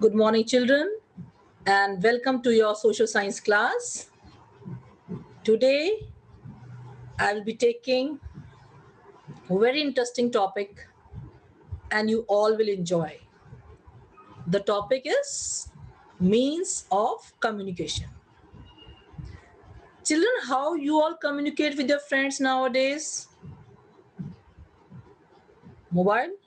Good morning, children, and welcome to your social science class. Today, I will be taking a very interesting topic, and you all will enjoy. The topic is means of communication. Children, how you all communicate with your friends nowadays? Mobile?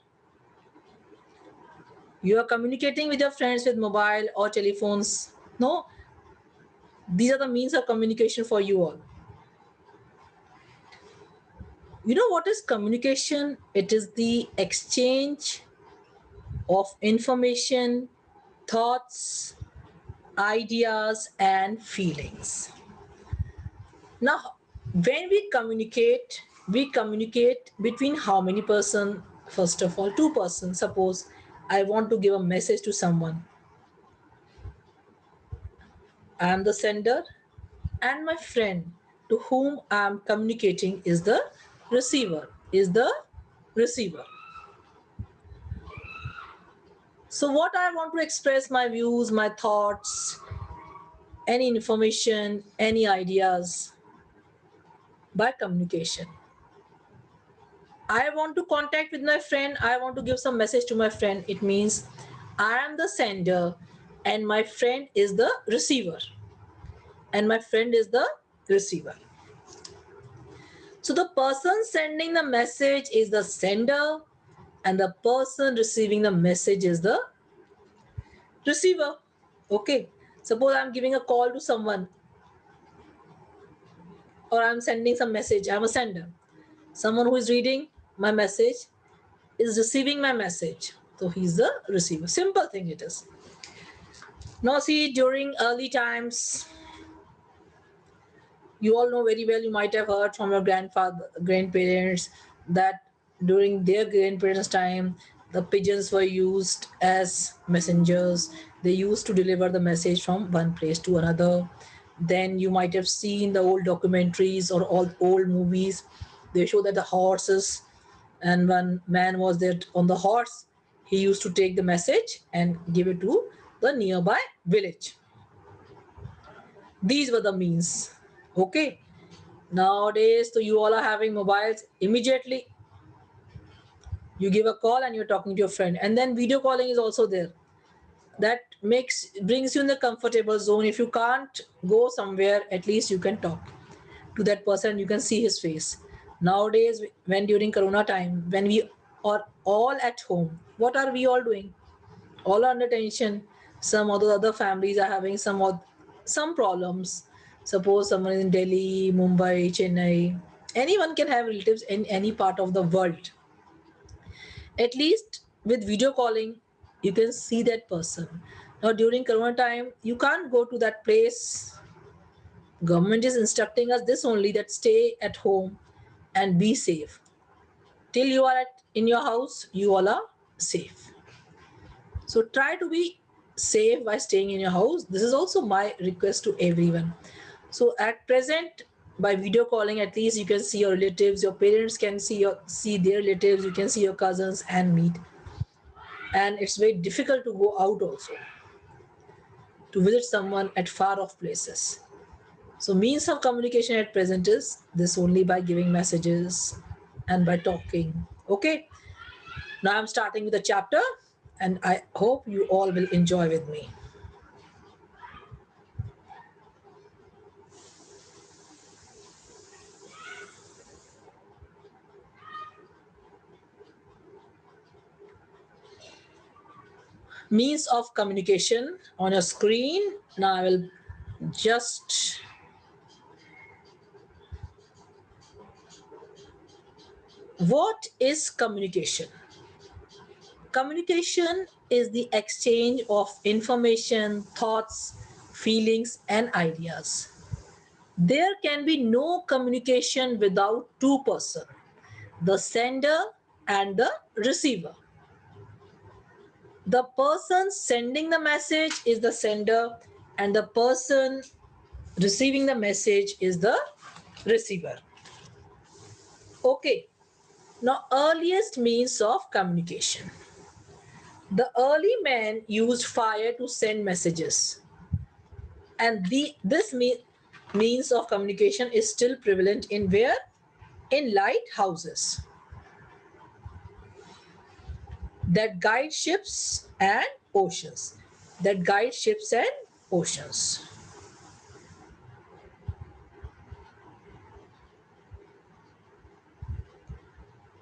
You are communicating with your friends with mobile or telephones? No, these are the means of communication for you all. You know what is communication? It is the exchange of information, thoughts, ideas, and feelings. Now, when we communicate between how many persons? First of all, two persons. Suppose I want to give a message to someone. I am the sender, and my friend to whom I am communicating is the receiver. Is the receiver. So, what I want to express my views, my thoughts, any information, any ideas by communication. I want to contact with my friend. I want to give some message to my friend. It means I am the sender and my friend is the receiver. And my friend is the receiver. So the person sending the message is the sender and the person receiving the message is the receiver. Okay. Suppose I'm giving a call to someone or I'm sending some message. I'm a sender. Someone who is reading my message is receiving my message. So he's the receiver. Simple thing it is. Now see, during early times, you all know very well, you might have heard from your grandparents that during their grandparents' time, the pigeons were used as messengers. They used to deliver the message from one place to another. Then you might have seen the old documentaries or all old movies. They show that the horses and one man was there on the horse. He used to take the message and give it to the nearby village. These were the means. Okay. Nowadays, so you all are having mobiles. Immediately, you give a call and you're talking to your friend. And then video calling is also there. That brings you in the comfortable zone. If you can't go somewhere, at least you can talk to that person. You can see his face. Nowadays, when during Corona time, when we are all at home, what are we all doing? All under tension. Some of the other families are having some problems. Suppose someone is in Delhi, Mumbai, Chennai. Anyone can have relatives in any part of the world. At least with video calling, you can see that person. Now during Corona time, you can't go to that place. Government is instructing us this only, that stay at home and be safe. Till you are in your house, you all are safe. So try to be safe by staying in your house. This is also my request to everyone. So at present, by video calling, at least you can see your relatives. Your parents can see their relatives. You can see your cousins and meet. And it's very difficult to go out also to visit someone at far off places. So means of communication at present is this only by giving messages and by talking. Okay. Now I'm starting with a chapter and I hope you all will enjoy with me. Means of communication on your screen. Now I will just what is communication? Communication is the exchange of information, thoughts, feelings, and ideas. There can be no communication without two persons, the sender and the receiver. The person sending the message is the sender, and the person receiving the message is the receiver. Okay, now earliest means of communication. The early men used fire to send messages, and this means of communication is still prevalent in where? In lighthouses that guide ships and oceans. That guide ships and oceans.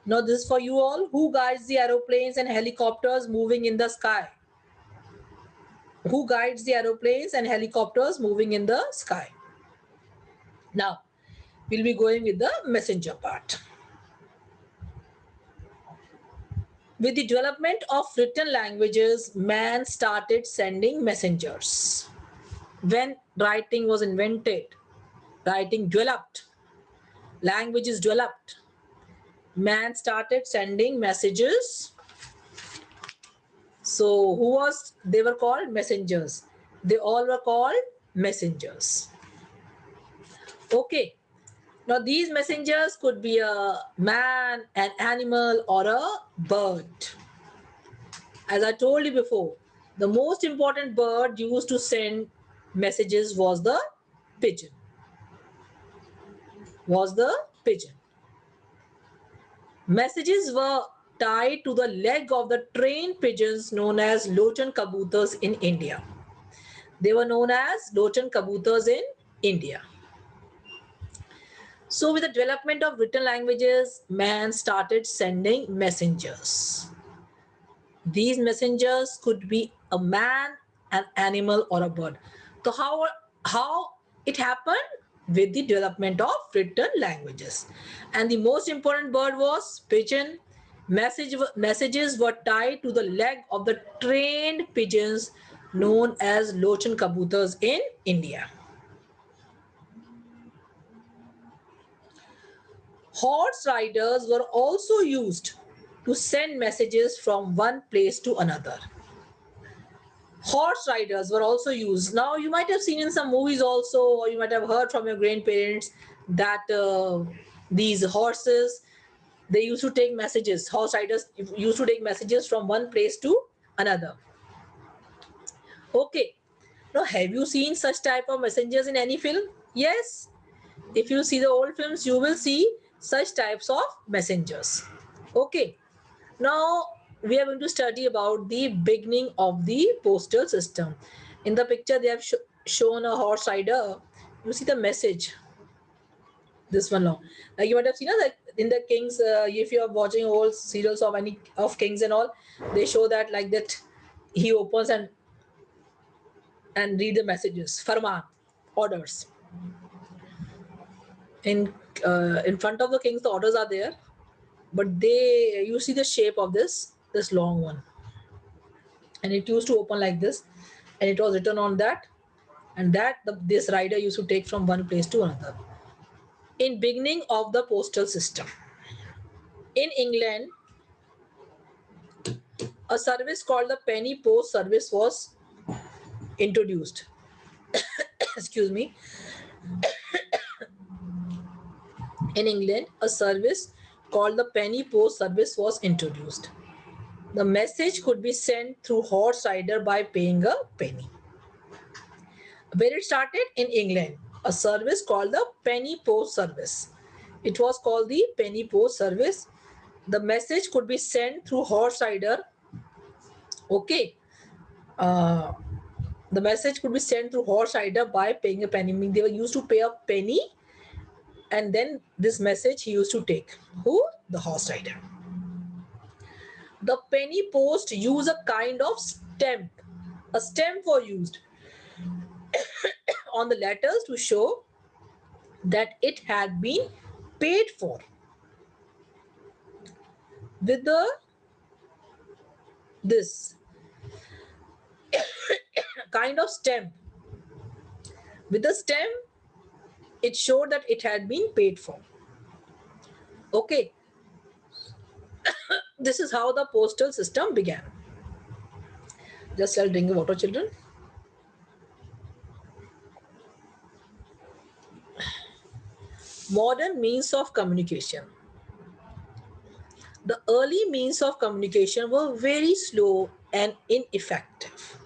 Now this is for you all. Who guides the aeroplanes and helicopters moving in the sky? Who guides the aeroplanes and helicopters moving in the sky? Now, we'll be going with the messenger part. With the development of written languages, man started sending messengers. When writing was invented, writing developed, languages developed, man started sending messages. So who was, they were called messengers. They all were called messengers. Okay. Now these messengers could be a man, an animal, or a bird. As I told you before, the most important bird used to send messages was the pigeon. Was the pigeon. Messages were tied to the leg of the trained pigeons known as lochan kabutars in India. They were known as lochan kabutars in India. So with the development of written languages, man started sending messengers. These messengers could be a man, an animal, or a bird. So how it happened? With the development of written languages. And the most important bird was pigeon. Messages were tied to the leg of the trained pigeons known as lochan kabutars in India. Horse riders were also used to send messages from one place to another. Horse riders were also used. Now you might have seen in some movies also, or you might have heard from your grandparents that these horses, they used to take messages. Horse riders used to take messages from one place to another. Okay. Now have you seen such type of messengers in any film? Yes. If you see the old films, you will see such types of messengers. Okay. Now we are going to study about the beginning of the postal system. In the picture, they have shown a horse rider. You see the message. This one now. Like you might have seen that in the Kings. If you are watching old serials of any of Kings and all, they show that like that he opens and read the messages. Farman, orders. In front of the kings, the orders are there, but they you see the shape of this long one, and it used to open like this, and it was written on that, and this rider used to take from one place to another. In beginning of the postal system in England, a service called the penny post service was introduced. Excuse me. In England, a service called the penny post service was introduced. The message could be sent through horse rider by paying a penny. Where it started? In England, a service called the penny post service. It was called the penny post service. The message could be sent through horse rider. Okay. Uh, the message could be sent through horse rider by paying a penny. I mean, they were used to pay a penny, and then this message he used to take. Who? The horse rider. The penny post used a kind of stamp. A stamp was used on the letters to show that it had been paid for. With this kind of stamp, with the stamp, it showed that it had been paid for. Okay, this is how the postal system began. Just I'll drink water, children. Modern means of communication. The early means of communication were very slow and ineffective,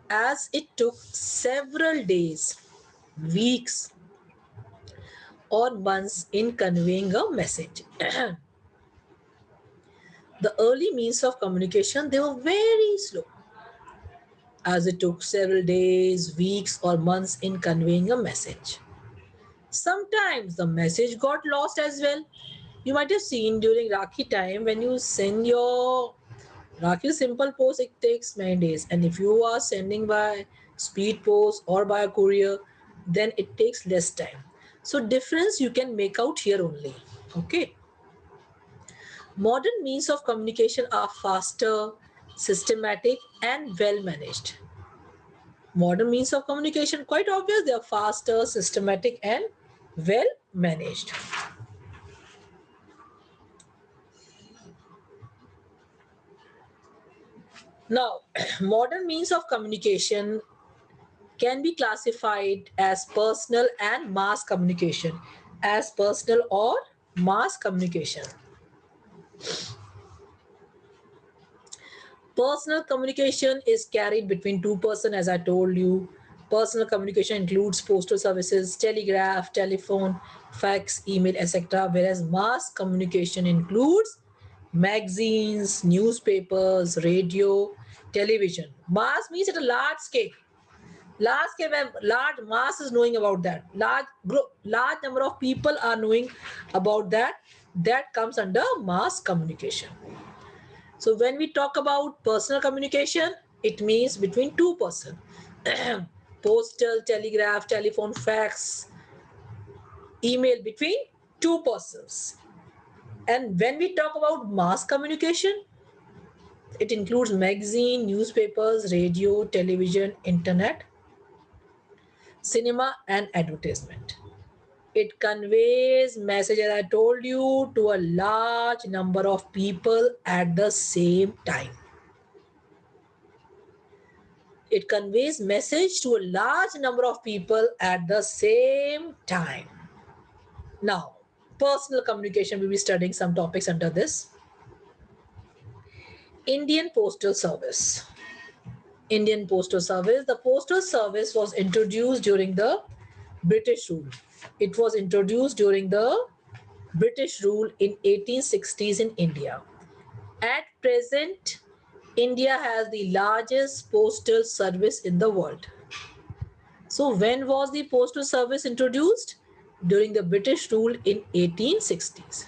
as it took several days, weeks, or months in conveying a message. The early means of communication, they were very slow, as it took several days, weeks, or months in conveying a message. Sometimes the message got lost as well. You might have seen during Rakhi time, when you send your Rakhi simple post, it takes many days. And if you are sending by speed post or by a courier, then it takes less time. So difference you can make out here only. Okay. Modern means of communication are faster, systematic, and well managed. Modern means of communication, quite obvious, they are faster, systematic, and well managed. Now, modern means of communication can be classified as personal and mass communication. As personal or mass communication. Personal communication is carried between two persons, as I told you. Personal communication includes postal services, telegraph, telephone, fax, email, etc. Whereas mass communication includes magazines, newspapers, radio, television. Mass means at a large scale. Large scale, where large mass is knowing about that. Large number of people are knowing about that. That comes under mass communication. So when we talk about personal communication, it means between two persons. Postal, telegraph, telephone, fax, email, between two persons. And when we talk about mass communication, it includes magazine, newspapers, radio, television, internet, cinema, and advertisement. It conveys message, as I told you, to a large number of people at the same time. It conveys message to a large number of people at the same time. Now, personal communication, we'll be studying some topics under this. Indian Postal Service. Indian Postal Service. The Postal Service was introduced during the British rule. It was introduced during the British rule in 1860s in India. At present, India has the largest postal service in the world. So when was the postal service introduced? During the British rule in 1860s.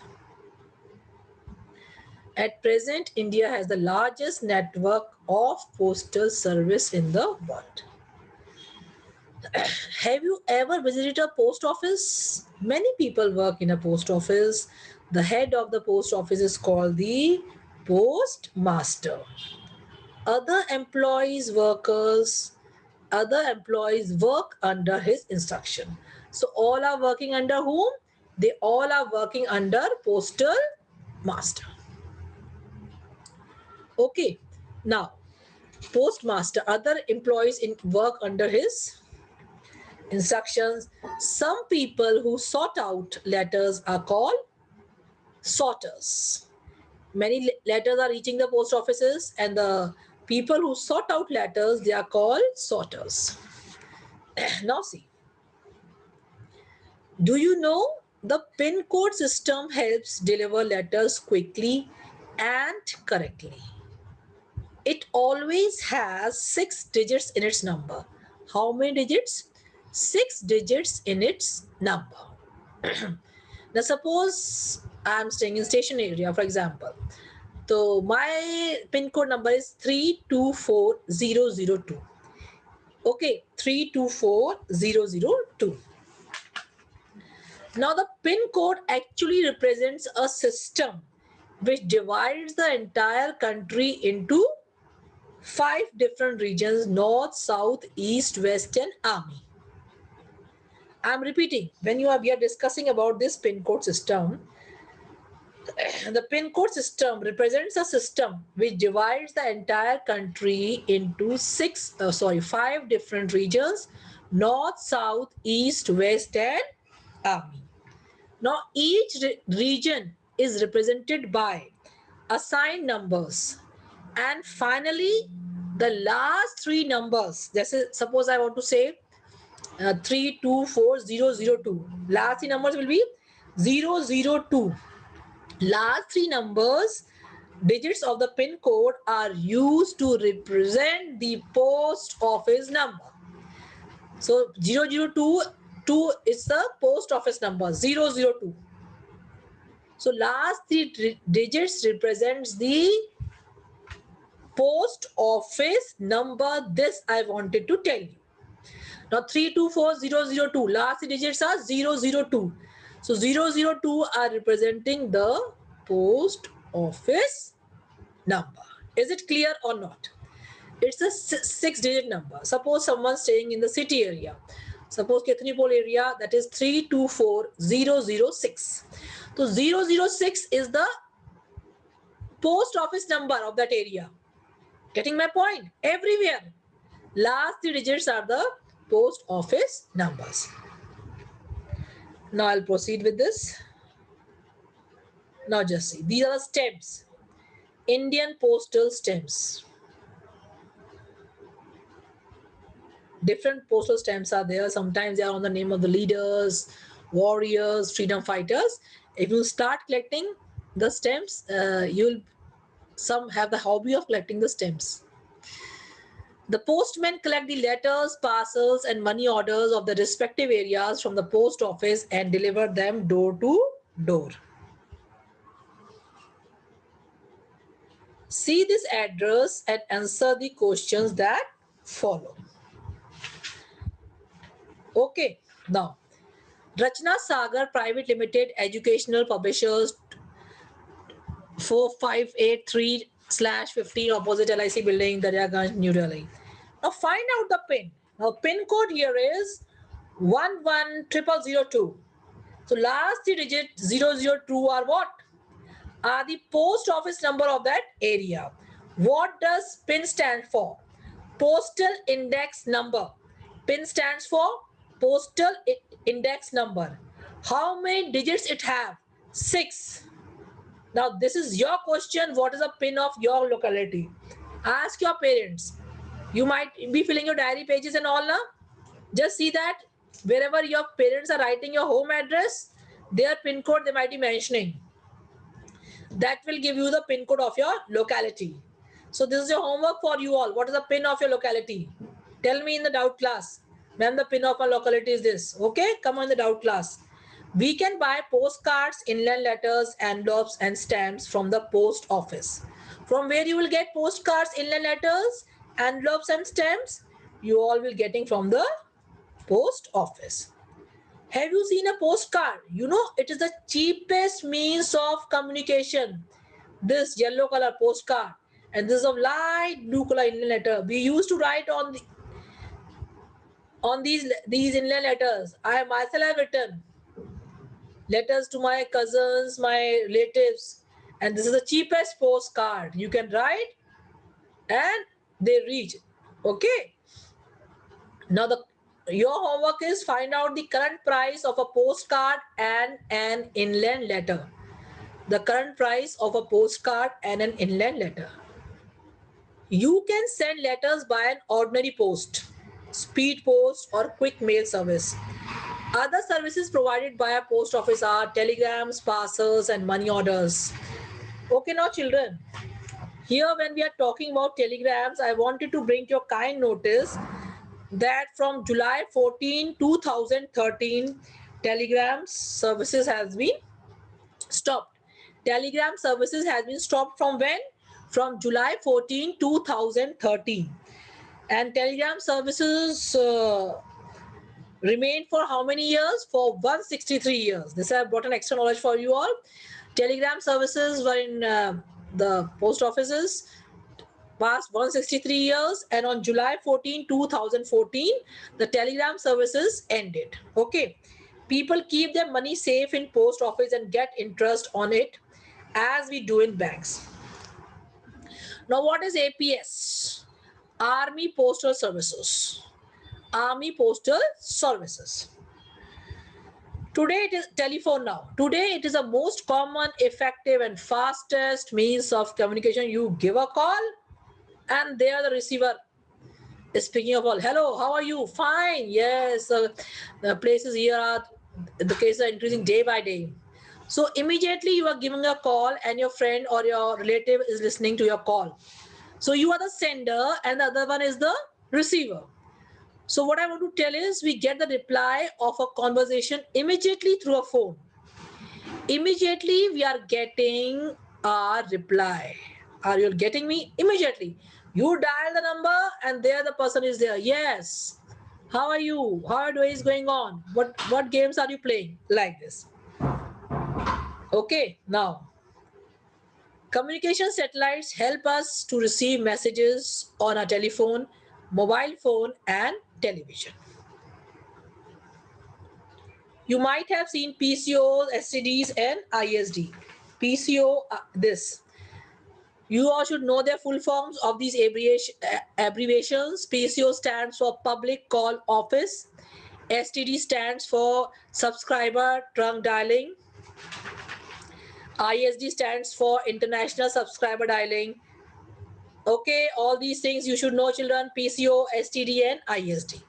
At present, India has the largest network of postal service in the world. Have you ever visited a post office? Many people work in a post office. The head of the post office is called the postmaster. Other employees, other employees work under his instruction. So all are working under whom? They all are working under postal master. Okay. Now, postmaster, other employees in work under his instructions. Some people who sort out letters are called sorters. Many letters are reaching the post offices, and the people who sort out letters, they are called sorters. Now see, do you know the PIN code system helps deliver letters quickly and correctly? It always has 6 digits in its number. How many digits? 6 digits in its number. Now suppose I'm staying in station area, for example. So my PIN code number is 324002. Okay, 324002. Now the PIN code actually represents a system which divides the entire country into 5 different regions: north, south, east, west, and army. I'm repeating, when we are discussing about this PIN code system, the PIN code system represents a system which divides the entire country into 5 different regions: north, south, east, west, and army. Now, each region is represented by assigned numbers. And finally, the last three numbers. This is, suppose I want to say 324002. Last three numbers will be 002. Last three numbers, digits of the pin code are used to represent the post office number. So 0022 is the post office number, 002. So last three digits represents the post office number. This I wanted to tell you. Now 324002, last three digits are 002. So 002 are representing the post office number. Is it clear or not? It's a six-digit number. Suppose someone staying in the city area. Suppose Kethnipol area, that is 324006. So 006 is the post office number of that area. Getting my point? Everywhere. Last three digits are the post office numbers. Now I'll proceed with this. Now just see. These are the stamps. Indian postal stamps. Different postal stamps are there. Sometimes they are on the name of the leaders, warriors, freedom fighters. If you start collecting the stamps, you'll some have the hobby of collecting the stamps. The postmen collect the letters, parcels, and money orders of the respective areas from the post office and deliver them door to door. See this address and answer the questions that follow. Okay, now Rachna Sagar Private Limited Educational Publishers 4583/15 opposite LIC building, Daryaganj, New Delhi. Now find out the pin. Now pin code here is 110002. So last three digits 002 are what? Are the post office number of that area. What does PIN stand for? Postal index number. PIN stands for postal index number. How many digits it have? 6. Now this is your question. What is the PIN of your locality? Ask your parents. You might be filling your diary pages and all now. Just see that wherever your parents are writing your home address, their PIN code they might be mentioning. That will give you the PIN code of your locality. So this is your homework for you all. What is the PIN of your locality? Tell me in the doubt class. Ma'am, the PIN of my locality is this. Okay, come on in the doubt class. We can buy postcards, inland letters, envelopes, and stamps from the post office. From where you will get postcards, inland letters, envelopes, and stamps? You all will getting from the post office. Have you seen a postcard? You know, it is the cheapest means of communication. This yellow color postcard and this of light blue color inland letter. We used to write on these inland letters. I myself have written letters to my cousins, my relatives, and this is the cheapest postcard you can write, and they reach. Okay. Now your homework is find out the current price of a postcard and an inland letter. The current price of a postcard and an inland letter. You can send letters by an ordinary post, speed post, or quick mail service. Other services provided by a post office are telegrams, parcels, and money orders. Okay, now children, here when we are talking about telegrams, I wanted to bring to your kind notice that from July 14, 2013, telegram services has been stopped. Telegram services has been stopped from when? From July 14, 2013. And telegram services remained for how many years? For 163 years. This I have brought an extra knowledge for you all. Telegram services were in the post offices past 163 years, and on July 14, 2014, the telegram services ended. Okay. People keep their money safe in post office and get interest on it as we do in banks. Now, what is APS? Army Postal Services. Army Postal Services. Today it is telephone now. Today it is the most common, effective, and fastest means of communication. You give a call And there the receiver is speaking of all. Hello, how are you? Fine. Yes, the places here are, the cases are increasing day by day. So immediately you are giving a call and your friend or your relative is listening to your call. So you are the sender and the other one is the receiver. So what I want to tell is we get the reply of a conversation immediately through a phone. Immediately we are getting a reply. Are you getting me? Immediately. You dial the number and there the person is there. Yes. How are you? How are days going on? What games are you playing? Like this. Okay, now communication satellites help us to receive messages on a telephone, mobile phone, and television. You might have seen PCOs, STDs, and ISD. PCO, this. You all should know their full forms of these abbreviations. PCO stands for Public Call Office. STD stands for Subscriber Trunk Dialing. ISD stands for International Subscriber Dialing. Okay, all these things you should know, children. PCO, STD, and ISD.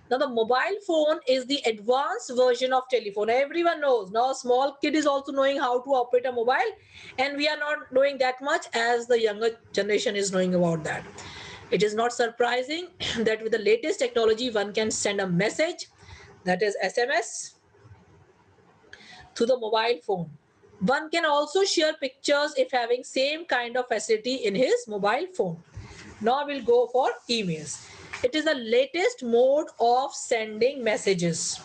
Now the mobile phone is the advanced version of telephone. Everyone knows. Now a small kid is also knowing how to operate a mobile, and we are not knowing that much as the younger generation is knowing about that. It is not surprising that with the latest technology one can send a message, that is SMS, to the mobile phone. One can also share pictures if having same kind of facility in his mobile phone. Now we'll go for emails. It is the latest mode of sending messages.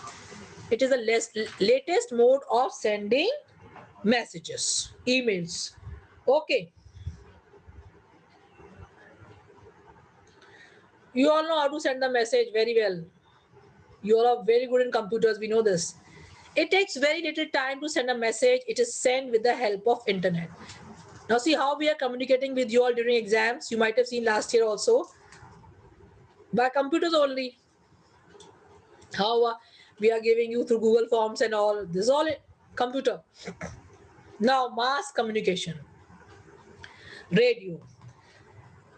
It is the latest mode of sending messages, emails. Okay, you all know how to send the message very well. You all are very good in computers, we know this. It takes very little time to send a message. It is sent with the help of internet. Now see how we are communicating with you all during exams. You might have seen last year also by computers only. How we are giving you through Google Forms and all. This is all computer. Now mass communication. Radio.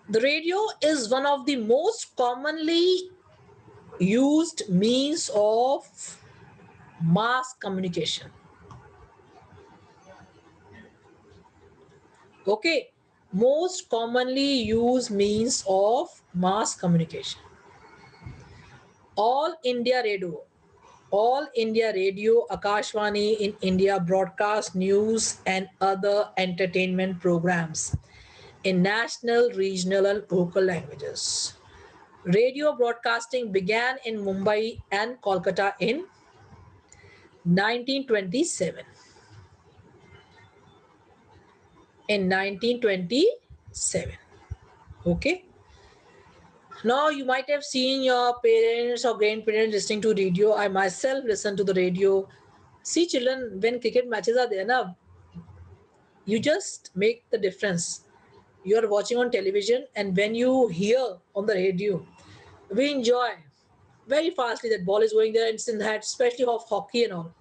The radio is one of the most commonly used means of mass communication. Okay, most commonly used means of mass communication. All India Radio. All India Radio, Akashvani in India broadcast news and other entertainment programs in national, regional, and local languages. Radio broadcasting began in Mumbai and Kolkata in 1927. In 1927. Okay. Now you might have seen your parents or grandparents listening to radio. I myself listen to the radio. See, children, when cricket matches are there, now you just make the difference. You are watching on television, and when you hear on the radio, we enjoy very fastly. That ball is going there, and it's in the hands, especially of hockey and all.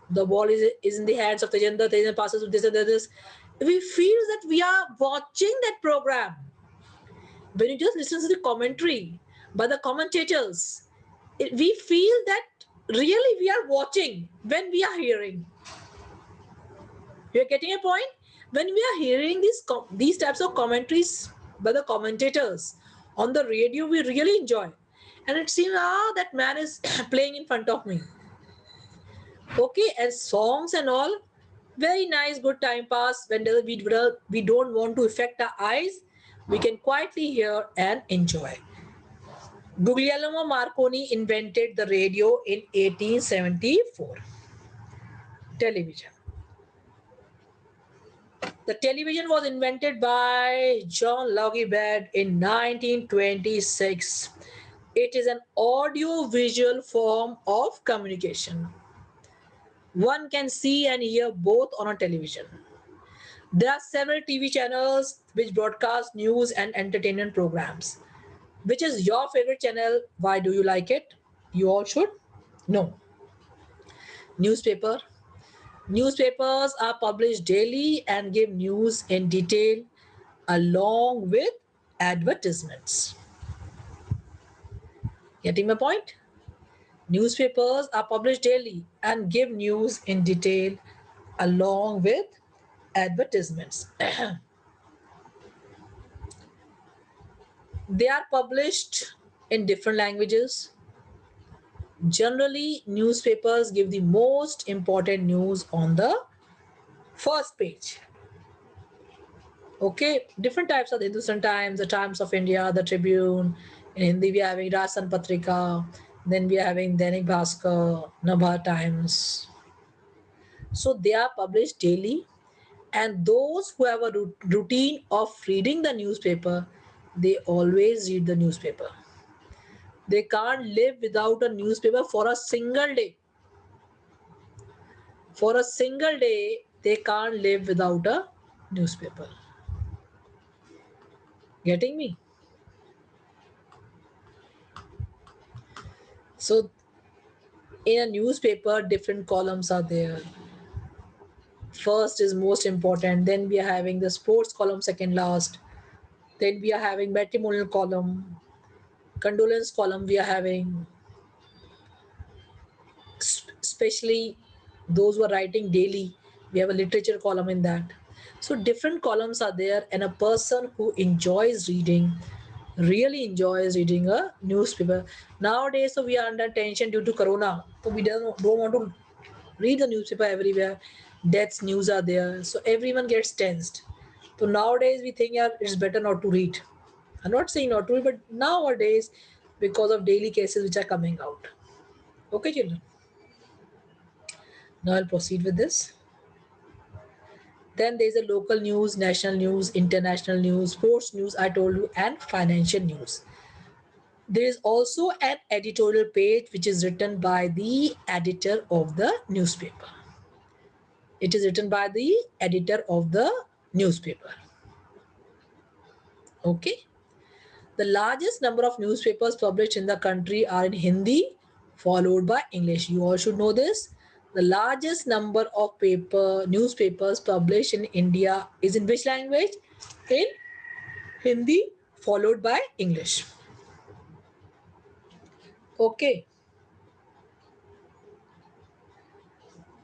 The ball is in the hands of Tejendra. Tejendra passes to this and this. We feel that we are watching that program. When you just listen to the commentary by the commentators, we feel that really we are watching when we are hearing. You're getting a point? When we are hearing these types of commentaries by the commentators on the radio, we really enjoy. And it seems, that man is playing in front of me. Okay, and songs and all, very nice, good time pass. When we don't want to affect our eyes, we can quietly hear and enjoy. Guglielmo Marconi invented the radio in 1874. Television. The television was invented by John Logie Baird in 1926. It is an audio-visual form of communication. One can see and hear both on a television. There are several TV channels which broadcast news and entertainment programs. Which is your favorite channel? Why do you like it? You all should know. Newspaper. Newspapers are published daily and give news in detail along with advertisements. Getting my point? Newspapers are published daily and give news in detail along with advertisements. They are published in different languages. Generally, newspapers give the most important news on the first page. Okay, different types of the Hindustan Times, the Times of India, the Tribune. In Hindi, we are having Rajasthan Patrika. Then we are having Dainik Bhaskar, Nabha Times. So they are published daily, and those who have a routine of reading the newspaper, they always read the newspaper. They can't live without a newspaper for a single day. For a single day, they can't live without a newspaper. Getting me? So in a newspaper, different columns are there. First is most important, then we are having the sports column second last, then we are having matrimonial column, condolence column we are having, especially those who are writing daily, we have a literature column in that. So different columns are there, and a person who enjoys reading really enjoys reading a newspaper. Nowadays, so we are under tension due to corona, so we don't want to read the newspaper everywhere. Deaths news are there, so everyone gets tensed. So nowadays we think, yeah, it's better not to read. I'm not saying not to read, but nowadays, because of daily cases which are coming out. Okay, children. Now I'll proceed with this. Then there's a local news, national news, international news, sports news, I told you, and financial news. There is also an editorial page which is written by the editor of the newspaper. It is written by the editor of the newspaper. Okay. The largest number of newspapers published in the country are in Hindi, followed by English. You all should know this. The largest number of newspapers published in India is in which language? In Hindi, followed by English. Okay.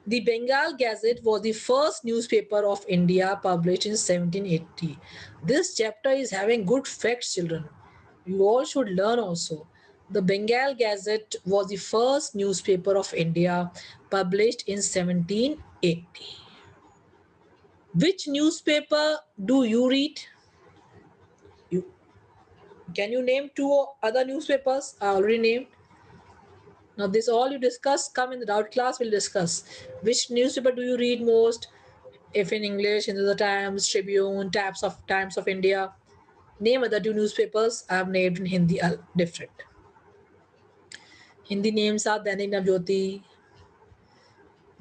The Bengal Gazette was the first newspaper of India published in 1780. This chapter is having good facts, children. You all should learn also. The Bengal Gazette was the first newspaper of India published in 1780. Which newspaper do you read? You, can you name two other newspapers? I already named. Now, this all you discuss, come in the doubt class, we'll discuss. Which newspaper do you read most? If in English, in the Times, Tribune, Times of India. Name other two newspapers I have named in Hindi are different. Hindi names are Dainik Navjyoti,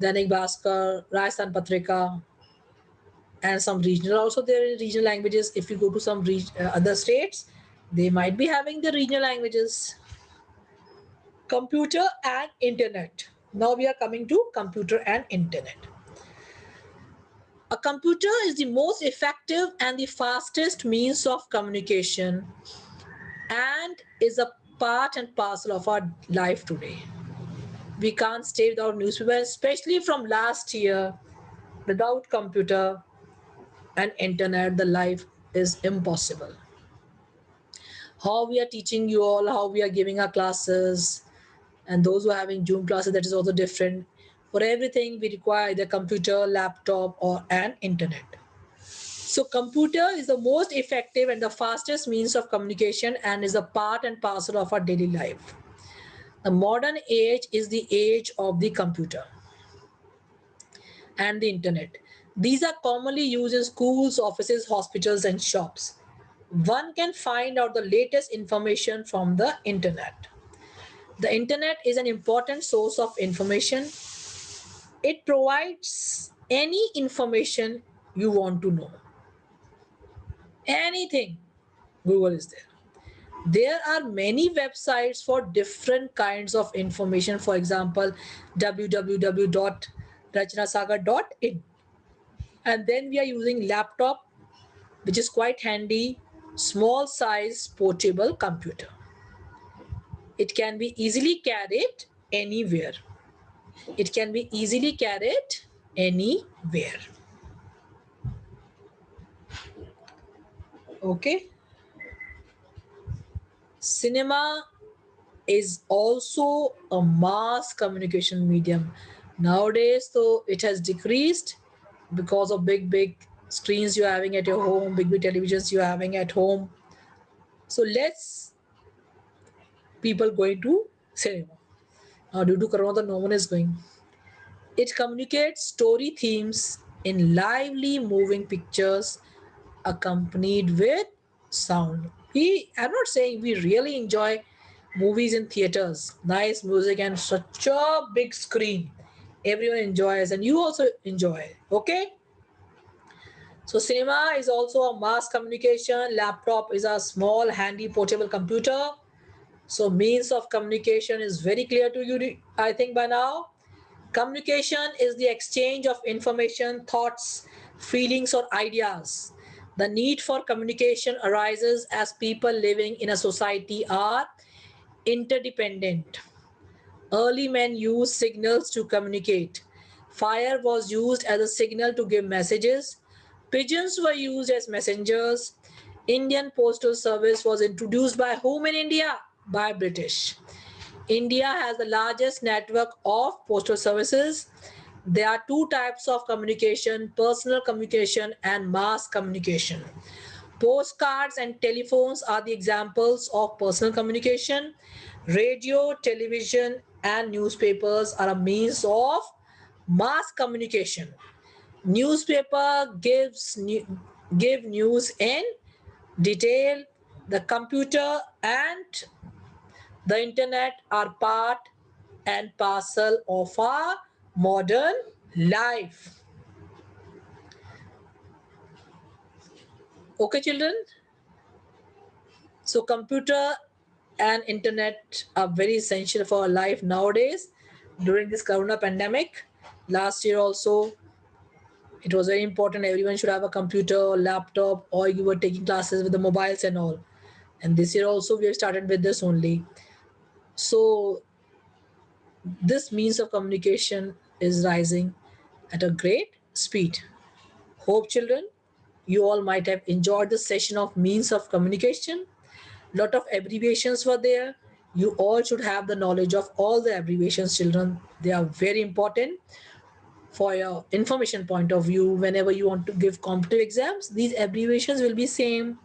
Dainik Bhaskar, Rajasthan Patrika, and some regional also there in regional languages. If you go to some other states, they might be having the regional languages. Computer and internet. Now we are coming to computer and internet. A computer is the most effective and the fastest means of communication and is a part and parcel of our life today. We can't stay without newspaper, especially from last year. Without computer and internet, the life is impossible. How we are teaching you all, how we are giving our classes, and those who are having Zoom classes, that is also different. For everything, we require either computer, laptop, or an internet. So computer is the most effective and the fastest means of communication and is a part and parcel of our daily life. The modern age is the age of the computer and the internet. These are commonly used in schools, offices, hospitals, and shops. One can find out the latest information from the internet. The internet is an important source of information. It provides any information you want to know. Anything, Google is there. There are many websites for different kinds of information. For example, www.rachnasagar.in. And then we are using laptop, which is quite handy. small size portable computer. It can be easily carried anywhere. It can be easily carried anywhere. Okay. Cinema is also a mass communication medium. Nowadays, though, it has decreased because of big screens you're having at your home, big televisions you're having at home. So less people going to cinema. Now, due to Corona, no one is going. It communicates story themes in lively moving pictures accompanied with sound. I'm not saying we really enjoy movies in theaters, nice music and such a big screen. Everyone enjoys and you also enjoy. Okay? So cinema is also a mass communication. Laptop is a small handy portable computer. So means of communication is very clear to you, I think by now. Communication is the exchange of information, thoughts, feelings, or ideas. The need for communication arises as people living in a society are interdependent. Early men used signals to communicate. Fire was used as a signal to give messages. Pigeons were used as messengers. Indian postal service was introduced by whom in India? By British. India has the largest network of postal services. There are two types of communication: personal communication and mass communication. Postcards and telephones are the examples of personal communication. Radio, television, and newspapers are a means of mass communication. Newspaper give news in detail. The computer and the internet are part and parcel of our modern life. Okay, children? So, computer and internet are very essential for our life nowadays during this corona pandemic. Last year, also, it was very important. Everyone should have a computer or laptop, or you were taking classes with the mobiles and all. And this year, also, we have started with this only. So, this means of communication is rising at a great speed. Hope, children, you all might have enjoyed the session of means of communication. Lot of abbreviations were there. You all should have the knowledge of all the abbreviations, children. They are very important for your information point of view. Whenever you want to give competitive exams, these abbreviations will be same.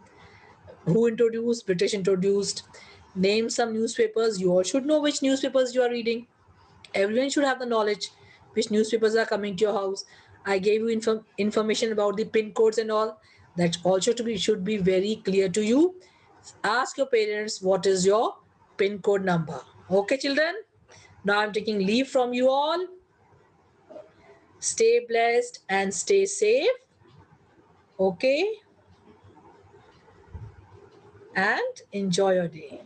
Who introduced? British introduced. Name some newspapers. You all should know which newspapers you are reading. Everyone should have the knowledge which newspapers are coming to your house. I gave you information about the pin codes and all. That also should be very clear to you. Ask your parents what is your pin code number. Okay, children. Now I'm taking leave from you all. Stay blessed and stay safe. Okay, and enjoy your day.